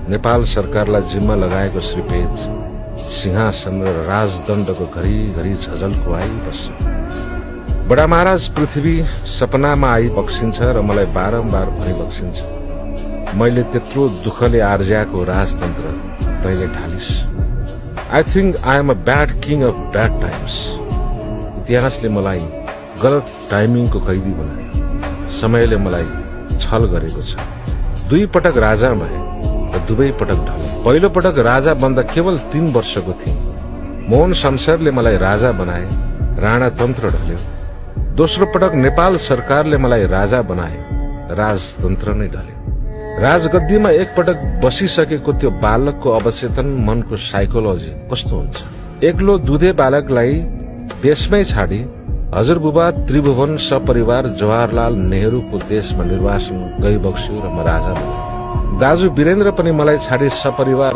नेपाल सरकारलाई जिम्मा लगाएको श्री पेज सिंहासन र राजदण्डको घरिघरि झझल्को आइबस्छ। बडा महाराज पृथ्वी सपनामा आइबक्सिन्छ र मलाई बारम्बार भनिबक्सिन्छ, मैले त्यत्रो दुःखले आर्ज्याएको राजतन्त्र तैले ढालिस। I think I am a bad king of bad times. इतिहासले मलाई गलत टाइमिङको कैदी बनायो। समयले मलाई छल गरेको छ। 2 पटक राजा भए र 2 पटक ढले। पहिलो पटक राजा बन्दा केवल 3 वर्षको थिए। मोहन शमशेरले मलाई राजा बनाए, राणा तन्त्र ढल्यो। दोस्रो पटक नेपाल सरकारले मलाई राजा बनाए, राजतन्त्र नै ढल्यो। राजगद्दीमा एक पटक बसिसकेको त्यो बालकको अवचेतन मनको साइकोलोजी कस्तो हुन्छ? एक्लो दुधे बालकलाई देशमै छाडी हजुरबुबा त्रिभुवन सपरिवार जवाहरलाल नेहरूको देशमा निर्वासन गइबक्स्यो र म राजा बने। दाजु वीरेन्द्र पनि मलाई छाडी सपरिवार